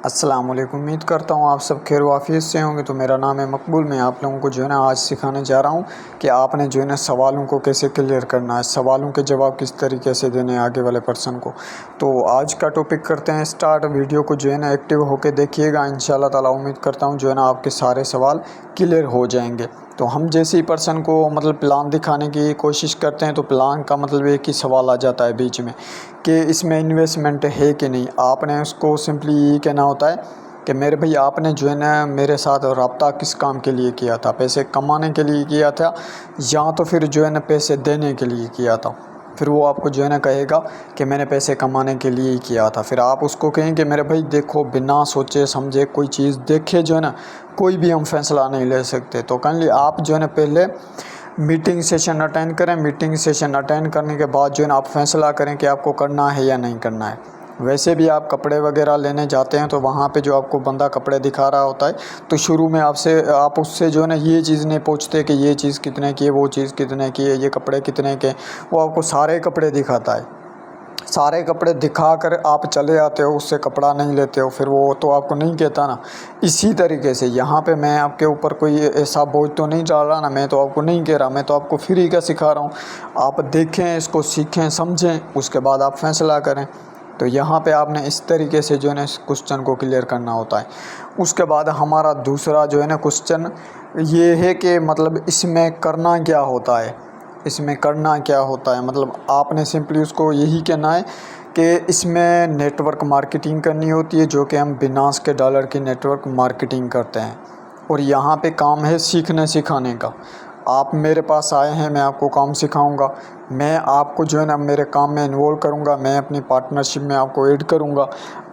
अस्सलाम वालेकुम। उम्मीद करता हूँ आप सब खैर वाफियत से होंगे। तो मेरा नाम है मकबूल। मैं आप लोगों को जो है ना आज सिखाने जा रहा हूँ कि आपने जो है ना सवालों को कैसे क्लियर करना है, सवालों के जवाब किस तरीके से देने हैं आगे वाले पर्सन को। तो आज का टॉपिक करते हैं स्टार्ट। वीडियो को जो है ना एक्टिव होकर देखिएगा। इंशाल्लाह ताला उम्मीद करता हूँ जो है ना आपके सारे सवाल क्लियर हो जाएंगे। तो हम जैसे ही पर्सन को मतलब प्लान दिखाने की कोशिश करते हैं तो प्लान का मतलब एक ही सवाल आ जाता है बीच में कि इसमें इन्वेस्टमेंट है कि नहीं। आपने उसको सिंपली यही कहना होता है कि मेरे भाई आपने जो है ना मेरे साथ रब्ता किस काम के लिए किया था, पैसे कमाने के लिए किया था या तो फिर जो है ना पैसे देने के लिए किया था। फिर वो आपको जो है ना कहेगा कि मैंने पैसे कमाने के लिए ही किया था। फिर आप उसको कहें कि मेरे भाई देखो बिना सोचे समझे कोई चीज़ देखे जो है ना कोई भी हम फैसला नहीं ले सकते। तो काइंडली आप जो है ना पहले मीटिंग सेशन अटेंड करें। मीटिंग सेशन अटेंड करने के बाद जो है ना आप फैसला करें कि आपको करना है या नहीं करना है। वैसे भी आप कपड़े वगैरह लेने जाते हैं तो वहाँ पे जो आपको बंदा कपड़े दिखा रहा होता है तो शुरू में आप उससे जो है ना ये चीज़ नहीं पूछते कि ये चीज़ कितने की है, वो चीज़ कितने की है, ये कपड़े कितने के। वो आपको सारे कपड़े दिखाता है। सारे कपड़े दिखा कर आप चले आते हो, उससे कपड़ा नहीं लेते हो, फिर वो तो आपको नहीं कहता ना। इसी तरीके से यहाँ पे मैं आपके ऊपर कोई ऐसा बोझ तो नहीं डाल रहा ना, मैं तो आपको नहीं कह रहा, मैं तो आपको फ्री का सिखा रहा हूँ। आप देखें, इसको सीखें, समझें, उसके बाद आप फैसला करें। तो यहाँ पे आपने इस तरीके से जो है ना इस क्वेश्चन को क्लियर करना होता है। उसके बाद हमारा दूसरा जो है ना क्वेश्चन ये है कि मतलब इसमें करना क्या होता है। इसमें करना क्या होता है मतलब आपने सिंपली उसको यही कहना है कि इसमें नेटवर्क मार्केटिंग करनी होती है, जो कि हम बिनास के डॉलर की नेटवर्क मार्केटिंग करते हैं। और यहाँ पे काम है सीखने सिखाने का। आप मेरे पास आए हैं, मैं आपको काम सिखाऊंगा। मैं आपको जो है ना मेरे काम में इन्वॉल्व करूंगा, मैं अपनी पार्टनरशिप में आपको ऐड करूंगा।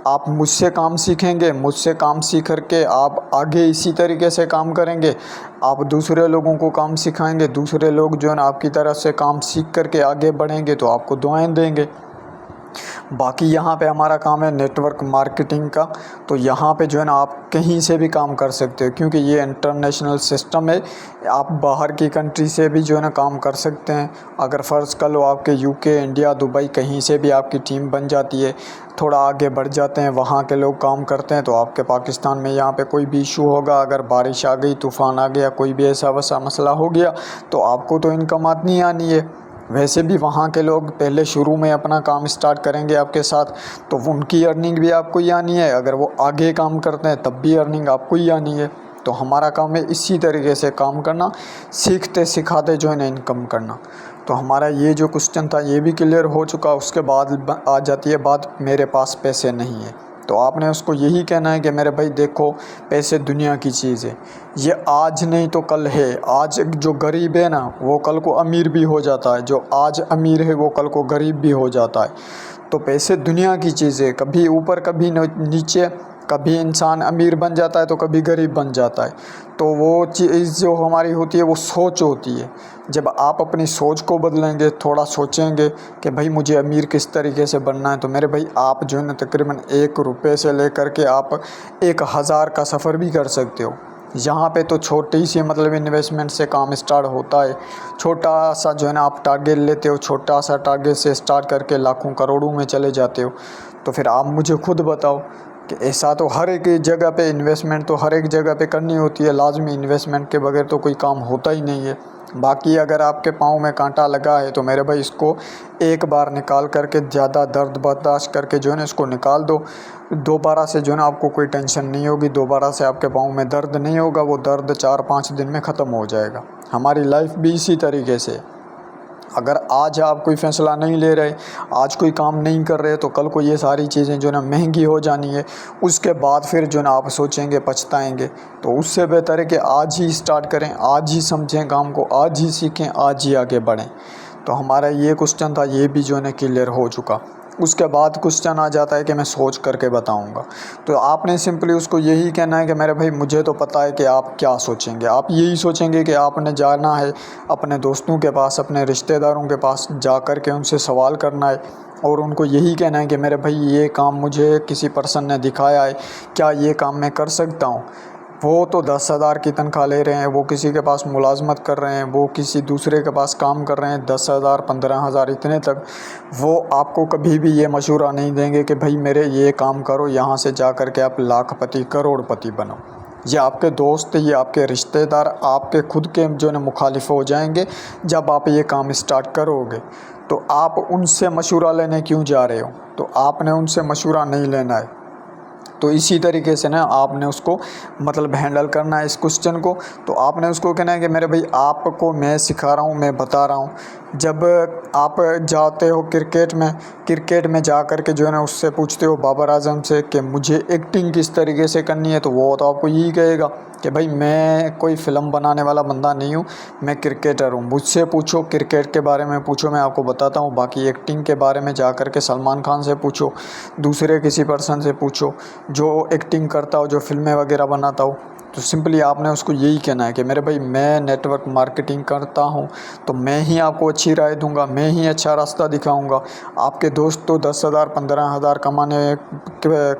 आप मुझसे काम सीखेंगे, मुझसे काम सीख करके आप आगे इसी तरीके से काम करेंगे। आप दूसरे लोगों को काम सिखाएंगे, दूसरे लोग जो है ना आपकी तरफ से काम सीख करके आगे बढ़ेंगे तो आपको दुआएं देंगे। बाकी यहाँ पे हमारा काम है नेटवर्क मार्केटिंग का। तो यहाँ पे जो है ना आप कहीं से भी काम कर सकते हो, क्योंकि ये इंटरनेशनल सिस्टम है। आप बाहर की कंट्री से भी जो है ना काम कर सकते हैं। अगर फ़र्ज़ कर लो आपके यूके, इंडिया, दुबई कहीं से भी आपकी टीम बन जाती है, थोड़ा आगे बढ़ जाते हैं, वहाँ के लोग काम करते हैं, तो आपके पाकिस्तान में यहाँ पे कोई भी इशू होगा, अगर बारिश आ गई, तूफ़ान आ गया, कोई भी ऐसा वैसा मसला हो गया, तो आपको तो इनकम आनी आनी है। वैसे भी वहाँ के लोग पहले शुरू में अपना काम स्टार्ट करेंगे आपके साथ, तो उनकी अर्निंग भी आपको ही आनी है। अगर वो आगे काम करते हैं तब भी अर्निंग आपको ही आनी है। तो हमारा काम है इसी तरीके से काम करना, सीखते सिखाते जो है ना इनकम करना। तो हमारा ये जो क्वेश्चन था ये भी क्लियर हो चुका। उसके बाद आ जाती है बात मेरे पास पैसे नहीं है। तो आपने उसको यही कहना है कि मेरे भाई देखो पैसे दुनिया की चीज़ है, ये आज नहीं तो कल है। आज जो गरीब है ना वो कल को अमीर भी हो जाता है, जो आज अमीर है वो कल को गरीब भी हो जाता है। तो पैसे दुनिया की चीज़ है, कभी ऊपर कभी नीचे, कभी इंसान अमीर बन जाता है तो कभी गरीब बन जाता है। तो वो चीज़ जो हमारी होती है वो सोच होती है। जब आप अपनी सोच को बदलेंगे, थोड़ा सोचेंगे कि भाई मुझे अमीर किस तरीके से बनना है, तो मेरे भाई आप जो है ना तकरीबन 1 रुपये से लेकर के आप 1000 का सफ़र भी कर सकते हो। यहाँ पे तो छोटी सी मतलब इन्वेस्टमेंट से काम स्टार्ट होता है। छोटा सा जो है ना आप टारगेट लेते हो, छोटा सा टारगेट से स्टार्ट करके लाखों करोड़ों में चले जाते हो। तो फिर आप मुझे खुद बताओ कि ऐसा तो हर एक जगह पे इन्वेस्टमेंट तो हर एक जगह पे करनी होती है। लाजमी इन्वेस्टमेंट के बगैर तो कोई काम होता ही नहीं है। बाकी अगर आपके पाँव में कांटा लगा है तो मेरे भाई इसको एक बार निकाल करके ज़्यादा दर्द बर्दाश्त करके जो है ना इसको निकाल दो। दोबारा से जो है ना आपको कोई टेंशन नहीं होगी, दोबारा से आपके पाँव में दर्द नहीं होगा। वो दर्द 4-5 दिन में ख़त्म हो जाएगा। हमारी लाइफ भी इसी तरीके से। अगर आज आप कोई फ़ैसला नहीं ले रहे, आज कोई काम नहीं कर रहे, तो कल को ये सारी चीज़ें जो ना महंगी हो जानी है। उसके बाद फिर जो ना आप सोचेंगे, पछताएंगे। तो उससे बेहतर है कि आज ही स्टार्ट करें, आज ही समझें काम को, आज ही सीखें, आज ही आगे बढ़ें। तो हमारा ये क्वेश्चन था, ये भी जो है ना क्लियर हो चुका। उसके बाद क्वेश्चन आ जाता है कि मैं सोच करके बताऊंगा। तो आपने सिंपली उसको यही कहना है कि मेरे भाई मुझे तो पता है कि आप क्या सोचेंगे। आप यही सोचेंगे कि आपने जाना है अपने दोस्तों के पास, अपने रिश्तेदारों के पास जा कर के उनसे सवाल करना है और उनको यही कहना है कि मेरे भाई ये काम मुझे किसी पर्सन ने दिखाया है, क्या ये काम मैं कर सकता हूँ। वो तो 10,000 की तनख्वाह ले रहे हैं, वो किसी के पास मुलाजमत कर रहे हैं, वो किसी दूसरे के पास काम कर रहे हैं 10,000 15,000 इतने तक। वो आपको कभी भी ये मशवरा नहीं देंगे कि भाई मेरे ये काम करो, यहाँ से जा कर के आप लाखपति करोड़पति बनो। ये आपके दोस्त, ये आपके रिश्तेदार, आपके खुद के जो है मुखालिफ हो जाएंगे जब आप ये काम स्टार्ट करोगे। तो आप उनसे मशवरा लेने क्यों जा रहे हो? तो आपने उनसे मशवरा नहीं लेना है। तो इसी तरीके से ना आपने उसको मतलब हैंडल करना है इस क्वेश्चन को। तो आपने उसको कहना है कि मेरे भाई आपको मैं सिखा रहा हूँ, मैं बता रहा हूँ। जब आप जाते हो क्रिकेट में जा कर के जो है ना उससे पूछते हो बाबर आजम से कि मुझे एक्टिंग किस तरीके से करनी है, तो वो तो आपको यही कहेगा कि भाई मैं कोई फ़िल्म बनाने वाला बंदा नहीं हूँ, मैं क्रिकेटर हूँ, मुझसे पूछो, क्रिकेट के बारे में पूछो, मैं आपको बताता हूँ। बाकी एक्टिंग के बारे में जा कर के सलमान खान से पूछो, दूसरे किसी पर्सन से पूछो जो एक्टिंग करता हो, जो फिल्में वगैरह बनाता हो। तो सिंपली आपने उसको यही कहना है कि मेरे भाई मैं नेटवर्क मार्केटिंग करता हूँ, तो मैं ही आपको अच्छी राय दूंगा, मैं ही अच्छा रास्ता दिखाऊंगा। आपके दोस्त तो 10,000 15,000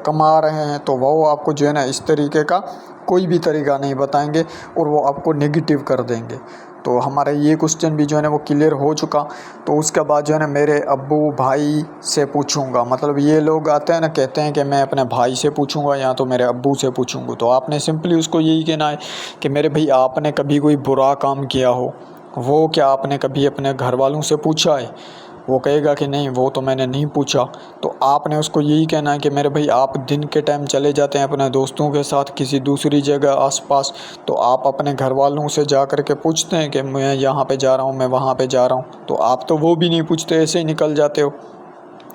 कमा रहे हैं, तो वो आपको जो है ना इस तरीके का कोई भी तरीका नहीं बताएंगे और वो आपको नेगेटिव कर देंगे। तो हमारा ये क्वेश्चन भी जो है ना वो क्लियर हो चुका। तो उसके बाद जो है ना मेरे अब्बू भाई से पूछूंगा, मतलब ये लोग आते हैं ना कहते हैं कि मैं अपने भाई से पूछूंगा या तो मेरे अब्बू से पूछूंगा। तो आपने सिंपली उसको यही कहना है कि मेरे भाई आपने कभी कोई बुरा काम किया हो, वो क्या आपने कभी अपने घर वालों से पूछा है? वो कहेगा कि नहीं, वो तो मैंने नहीं पूछा। तो आपने उसको यही कहना है कि मेरे भाई आप दिन के टाइम चले जाते हैं अपने दोस्तों के साथ किसी दूसरी जगह आसपास, तो आप अपने घर वालों से जा कर के पूछते हैं कि मैं यहाँ पे जा रहा हूँ, मैं वहाँ पे जा रहा हूँ। तो आप तो वो भी नहीं पूछते, ऐसे ही निकल जाते हो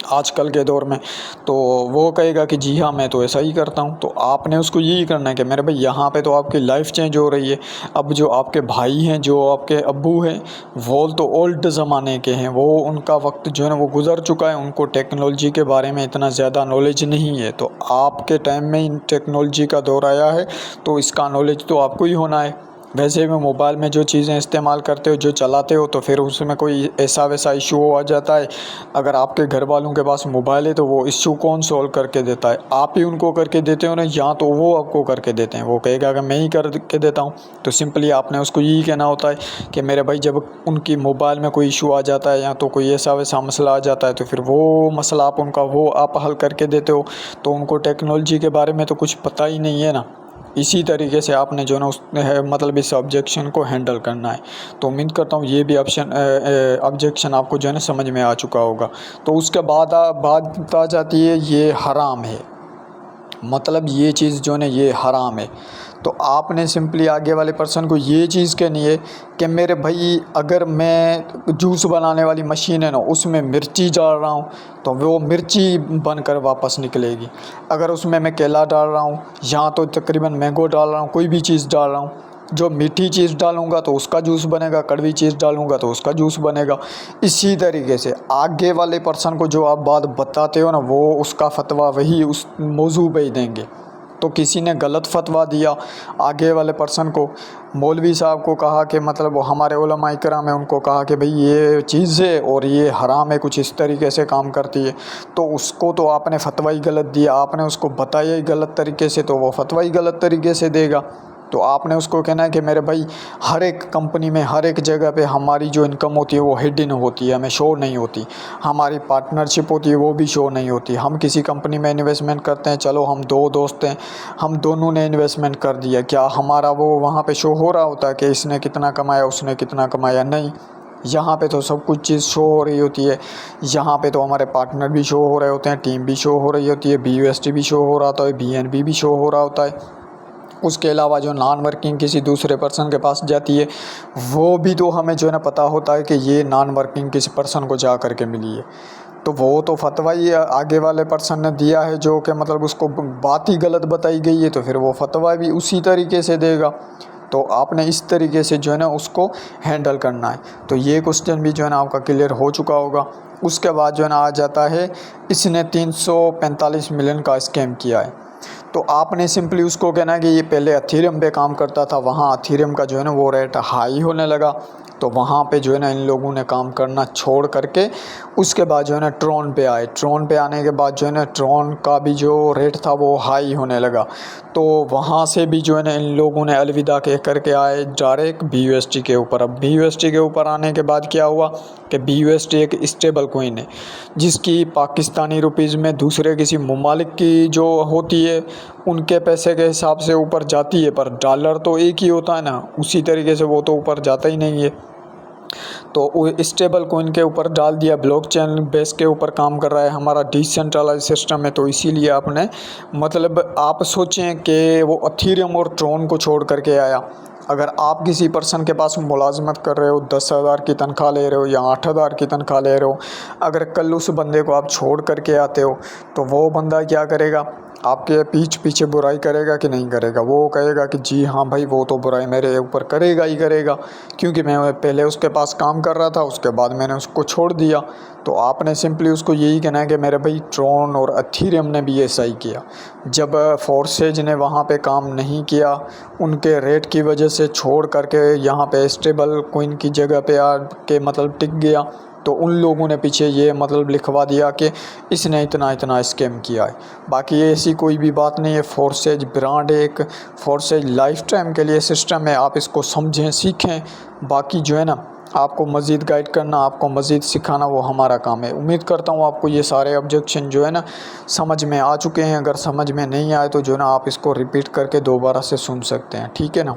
आजकल के दौर में। तो वो कहेगा कि जी हाँ मैं तो ऐसा ही करता हूँ। तो आपने उसको यही करना है कि मेरे भाई यहाँ पे तो आपकी लाइफ चेंज हो रही है। अब जो आपके भाई हैं, जो आपके अब्बू हैं, वो तो ओल्ड ज़माने के हैं, वो उनका वक्त जो है ना वो गुज़र चुका है, उनको टेक्नोलॉजी के बारे में इतना ज़्यादा नॉलेज नहीं है। तो आपके टाइम में इन टेक्नोलॉजी का दौर आया है, तो इसका नॉलेज तो आपको ही होना है। वैसे भी मोबाइल में जो चीज़ें इस्तेमाल करते हो, जो चलाते हो, तो फिर उसमें कोई ऐसा वैसा इशू आ जाता है, अगर आपके घर वालों के पास मोबाइल है तो वो इशू कौन सॉल्व करके देता है? आप ही उनको करके देते हो ना, या तो वो आपको करके देते हैं? वो कहेगा कि मैं ही करके देता हूँ। तो सिंपली आपने उसको यही कहना होता है कि मेरे भाई जब उनकी मोबाइल में कोई इशू आ जाता है या तो कोई ऐसा वैसा मसला आ जाता है, तो फिर वो मसला आप उनका वो आप हल करके देते हो। तो उनको टेक्नोलॉजी के बारे में तो कुछ पता ही नहीं है ना। इसी तरीके से आपने जो ना मतलब इस ऑब्जेक्शन को हैंडल करना है। तो उम्मीद करता हूँ ये भी ऑब्जेक्शन आपको जो है ना समझ में आ चुका होगा। तो उसके बाद बात आ जाती है ये हराम है, मतलब ये चीज़ जो है ना ये हराम है। तो आपने सिंपली आगे वाले पर्सन को ये चीज़ कहनी है कि मेरे भाई अगर मैं जूस बनाने वाली मशीन है ना उसमें मिर्ची डाल रहा हूँ तो वो मिर्ची बनकर वापस निकलेगी। अगर उसमें मैं केला डाल रहा हूँ या तो तकरीबन मैंगो डाल रहा हूँ, कोई भी चीज़ डाल रहा हूँ, जो मीठी चीज़ डालूंगा तो उसका जूस बनेगा, कड़वी चीज़ डालूंगा तो उसका जूस बनेगा। इसी तरीके से आगे वाले पर्सन को जो आप बात बताते हो ना वो उसका फतवा वही उस मौजू पे ही देंगे। तो किसी ने गलत फतवा दिया आगे वाले पर्सन को, मौलवी साहब को कहा कि मतलब वो हमारे उलमा इकराम है, उनको कहा कि भाई ये चीज़ है और ये हराम है, कुछ इस तरीके से काम करती है, तो उसको तो आपने फतवा ही गलत दिया, आपने उसको बताया ही गलत तरीके से, तो वो फतवा ही गलत तरीके से देगा। तो आपने उसको कहना है कि मेरे भाई हर एक कंपनी में हर एक जगह पे हमारी जो इनकम होती है वो हिडन होती है, हमें शो नहीं होती। हमारी पार्टनरशिप होती है वो भी शो नहीं होती। हम किसी कंपनी में इन्वेस्टमेंट करते हैं, चलो हम दो दोस्त हैं, हम दोनों ने इन्वेस्टमेंट कर दिया, क्या हमारा वो वहाँ पे शो हो रहा होता है कि इसने कितना कमाया उसने कितना कमाया? नहीं, यहाँ पे तो सब कुछ चीज़ शो हो रही होती है। यहाँ पे तो हमारे पार्टनर भी शो हो रहे होते हैं, टीम भी शो हो रही होती है, BUST भी शो हो रहा होता है, BNB भी शो हो रहा होता है। उसके अलावा जो नॉन वर्किंग किसी दूसरे पर्सन के पास जाती है वो भी तो हमें जो है ना पता होता है कि ये नॉन वर्किंग किसी पर्सन को जा कर के मिली है। तो वो तो फतवा ही आगे वाले पर्सन ने दिया है जो कि मतलब उसको बात ही गलत बताई गई है, तो फिर वो फतवा भी उसी तरीके से देगा। तो आपने इस तरीके से जो है ना उसको हैंडल करना है। तो ये क्वेश्चन भी जो है ना आपका क्लियर हो चुका होगा। उसके बाद जो है ना आ जाता है इसने 345 मिलियन का स्कैम किया है। तो आपने सिंपली उसको कहना है कि ये पहले अथीरियम पे काम करता था, वहाँ अथीरियम का जो है ना वो रेट हाई होने लगा, तो वहाँ पे जो है ना इन लोगों ने काम करना छोड़ करके उसके बाद जो है ना ट्रॉन पे आए। ट्रॉन पे आने के बाद जो है ना ट्रॉन का भी जो रेट था वो हाई होने लगा। तो वहाँ से भी जो है ना इन लोगों ने अलविदा कह करके आए डायरेक्ट BUSD के ऊपर। अब BUSD के ऊपर आने के बाद क्या हुआ कि BUSD एक स्टेबल कॉइन है जिसकी पाकिस्तानी रुपीज़ में दूसरे किसी ममालिक की जो होती है उनके पैसे के हिसाब से ऊपर जाती है, पर डॉलर तो एक ही होता है ना, उसी तरीके से वो तो ऊपर जाता ही नहीं है। तो वो स्टेबल कॉइन के ऊपर डाल दिया, ब्लॉकचेन बेस के ऊपर काम कर रहा है, हमारा डिसेंट्रलाइज सिस्टम है। तो इसीलिए आपने मतलब आप सोचें कि वो अथीरियम और ट्रोन को छोड़ करके आया। अगर आप किसी पर्सन के पास मुलाजमत कर रहे हो, 10,000 की तनख्वाह ले रहे हो या 8,000 की तनख्वाह ले रहे हो, अगर कल उस बंदे को आप छोड़ करके आते हो तो वो बंदा क्या करेगा, आपके पीछे बुराई करेगा कि नहीं करेगा? वो कहेगा कि जी हाँ भाई वो तो बुराई मेरे ऊपर करेगा ही करेगा, क्योंकि मैं पहले उसके पास काम कर रहा था, उसके बाद मैंने उसको छोड़ दिया। तो आपने सिंपली उसको यही कहना है कि मेरे भाई ट्रॉन और अथीरियम ने भी ऐसा ही किया। जब फोर्सेज ने वहाँ पे काम नहीं किया, उनके रेट की वजह से छोड़ करके यहाँ पे स्टेबल कॉइन की जगह पे आके मतलब टिक गया, तो उन लोगों ने पीछे ये मतलब लिखवा दिया कि इसने इतना स्कैम किया है। बाकी ऐसी कोई भी बात नहीं है। फोर्सेज ब्रांड एक फोर्सेज लाइफ टाइम के लिए सिस्टम है, आप इसको समझें सीखें। बाकी जो है ना आपको मज़ीद गाइड करना, आपको मज़ीद सिखाना वो हमारा काम है। उम्मीद करता हूँ आपको ये सारे ऑब्जेक्शन जो है ना समझ में आ चुके हैं। अगर समझ में नहीं आए तो जो है ना आप इसको रिपीट करके दोबारा से सुन सकते हैं, ठीक है ना।